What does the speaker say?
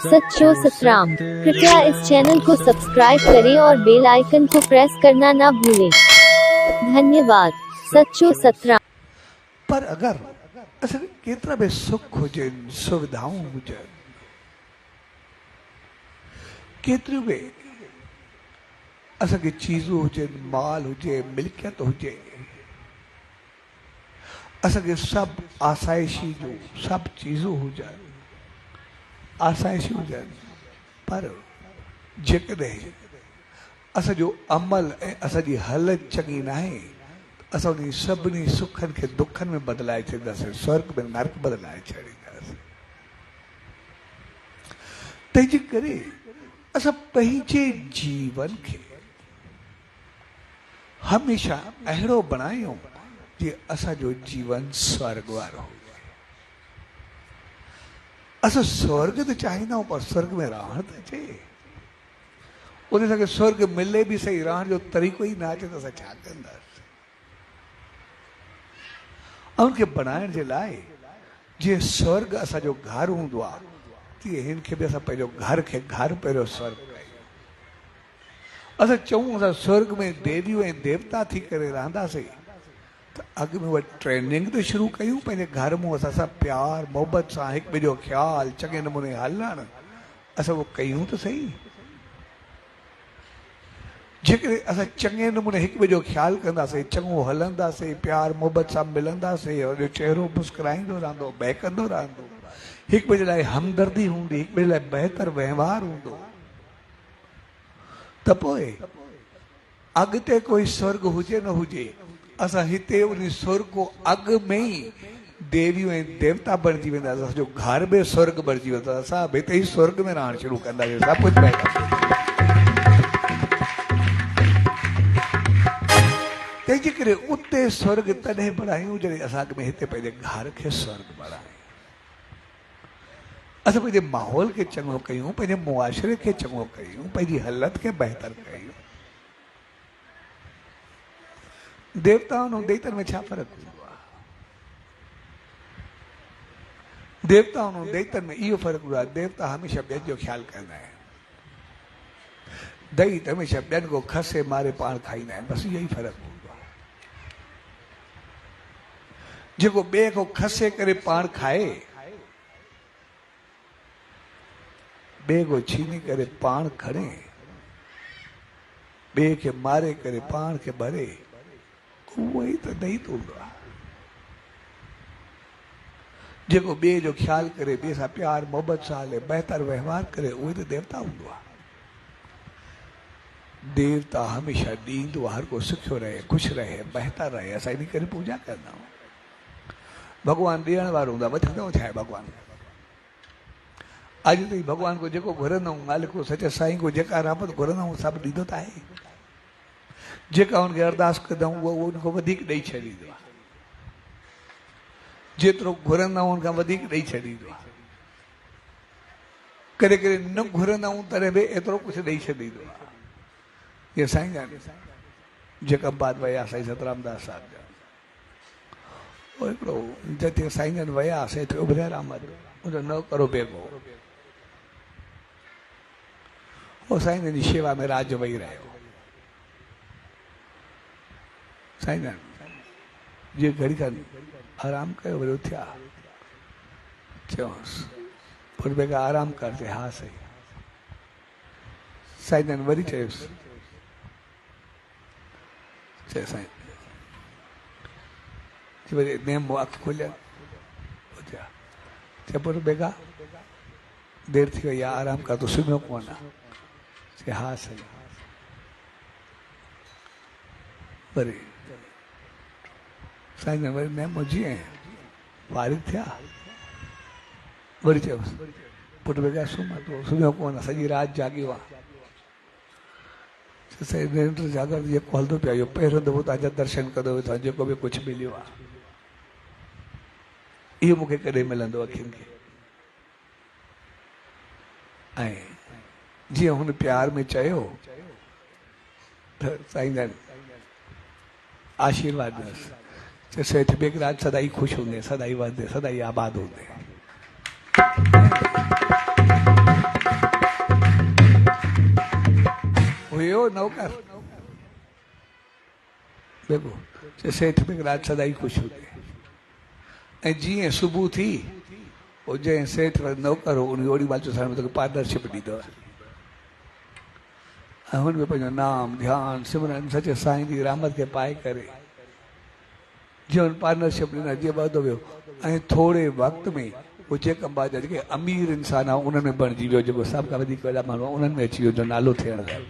सच्चो सतराम। कृपया इस चैनल को सब्सक्राइब करें और बेल आइकन को प्रेस करना ना भूलें। धन्यवाद। सच्चो सतराम। पर अगर असल केतिरा बि सुख हुजनि, सुविधाऊं हुजनि, केतिरियूं बि असांखे चीज़ूं हुजनि, माल हुजे, मिल्कियत हुजे, असांखे सभु आसाइशी जूं सभु चीज़ूं हुजनि, आसाइशी हुजनि, पर जेकॾहिं असांजो अमल ऐं असांजी हालत चङी न आहे, असां उन सभिनी सुखनि खे दुखनि में बदिलाए छॾींदासीं, स्वर्ग में नरक बदिलाए छॾींदासीं। तंहिंजे करे असां पंहिंजे जीवन खे हमेशा अहिड़ो बणायूं जीअं असांजो जीवन स्वर्ग वारो हुजे। असां स्वर्ग त चाहींदा आहियूं, पर स्वर्ग में रहण त अचे। उन सां स्वर्ग मिले बि सही, रहण जो तरीक़ो ई न अचे त असां छा कंदासीं। ऐं उनखे बणाइण जे लाइ जीअं स्वर्ग असांजो घर हूंदो आहे, तीअं हिन खे बि असां पंहिंजो घर खे घर पहिरियों स्वर्ग कयूं। असां चऊं असां स्वर्ग में देवियूं ऐं देवता थी करे रहंदासीं, त अॻु में उहा ट्रेनिंग त शुरू कयूं पंहिंजे घर में। असां सां प्यार मोहबत सां हिकु ॿिए जो ख़्यालु चङे नमूने हलणु, असां उहो कयूं त सही। जेकॾहिं असां चङे नमूने हिकु ॿिए जो ख़्यालु कंदासीं, चङो हलंदासीं, प्यार मोहबत सां मिलंदासीं, और चहिरो मुस्कुराईंदो रहंदो, बहकंदो रहंदो, हिकु ॿिए जे लाइ हमदर्दी हूंदी, हिकु ॿिए जे लाइ बहितर वहिंवार हूंदो, त पोइ अॻिते कोई स्वर्ग हुजे न हुजे, असां हिते उन स्वर्ग को अॻु में ई देवियूं ऐं देवता बणिजी वेंदासीं। असांजो घर बि स्वर्ग बणिजी वेंदो, असां बि हिते ई स्वर्ग में रहणु शुरू कंदासीं, सभु कुझु पाईंदासीं। तंहिंजे करे उते स्वर्ग तॾहिं बणायूं जॾहिं असां अॻु में हिते पंहिंजे घर खे स्वर्ग बणायूं। असां पंहिंजे माहौल खे चङो कयूं, पंहिंजे मुआशरे खे चङो कयूं, पंहिंजी हालत खे बहितर कयूं। देवताउनि ऐं दैतनि में छा फ़र्क़ु हूंदो आहे? देवताउनि ऐं दैतनि में इहो फ़र्क़ु हूंदो आहे, देवता हमेशह ॿियनि जो ख़्यालु कंदा आहिनि, दैत हमेशह ॿियनि को खसे मारे पाण खाईंदा आहिनि, बसि इहो ई फ़र्क़ु हूंदो आहे। जेको ॿिए को खसे करे पाण खाए, ॿिए को छीनी करे पाण खणे, ॿिए खे मारे करे पाण खे भरे, उहो ई त दैत हूंदो आहे। जेको ॿिए जो ख़्यालु करे, ॿिए सां प्यार मोहबत सां हले, बहितर वहिंवार करे, उहो ई त देवता हूंदो आहे। देवता हमेशह ॾींदो आहे, हर को सुखियो रहे, ख़ुशि रहे, बहितर रहे, असां इन करे पूजा कंदा आहियूं। भॻवानु ॾियण वारो हूंदो आहे, वठंदो छा आहे भॻवानु? अॼु ताईं भॻवान को जेको घुरंदा आहियूं, मालिक को सच साईं को जेका रहमत घुरंदा आहियूं, सभु ॾींदो त आहे। जेका हुनखे अरदास कंदा आहियूं, उहो उनखां वधीक ॾेई छॾींदो आहे। जेतिरो घुरंदा आहियूं उनखां वधीक ॾेई छॾींदो आहे। कॾहिं कॾहिं न घुरंदा आहियूं तॾहिं बि एतिरो कुझु ॾेई छॾींदो आहे। ये साईं जन जेका बाद वया साईं सतरामदास साहिब जा, पोइ हिकिड़ो जिते साईं जन वया सेठ उभरिया अहमद, उनजो न करो बेगो, वो साईं जन जी शेवा में राज वेही रहियो। साईं जन जीअं घड़ी खनि आराम कयो, वरी उथिया, चयोसि पुट बेगा आराम कर, चए हा सही। साईं जन वरी चयोसि, चए साईं वरी नेम अखि खोलिया, उथिया, चए पुट बेगा देर थी वई आहे, आराम कर, तूं सुम्हियो कोन आहे? चए हा सही। वरी साईं जन वरी नेम जीअं फारिग थिया, वरी चयोसि पुट बेगा सुम्ह, तूं सुम्हियो कोन आहे, सॼी राति जाॻियो आहे। साईं निंड जाॻण जेको हलंदो पियो, इहो पहिरियों दफ़ो तव्हांजा दर्शन कंदो वेठो, जेको बि कुझु मिलियो आहे, इहो मूंखे कॾहिं मिलंदो अखियुनि खे। ऐं जीअं हुन प्यार में चयो त साईं जन आशीर्वाद ॾिनसि, चए सेठ बेगराज सदाई ख़ुशि हूंदे, सदाई वधंदे, सदाई आबाद हूंदे। नौकर देखो जे सेठ में रात सदाई खुश हुजे ऐं जीअं सुबुह थी वो जंहिं सेठ नौकर हो उन ओड़ी बात साण में तोखे पार्टनरशिप ॾींदव ऐं हुन में पंहिंजो नाम ध्यानु सिमरन सचे साईं जी रहमत खे पाए करे जीअं हुन पार्टनरशिप ॾिना जीअं ॿधो वियो ऐं थोरे वक़्त में वो जेका बाज जेके अमीर इंसान आहे उन्हनि में बणिजी वियो जेको सभ खां वधीक वॾा माण्हू आहे उन्हनि में अची वियो जो नालो थियण लाइ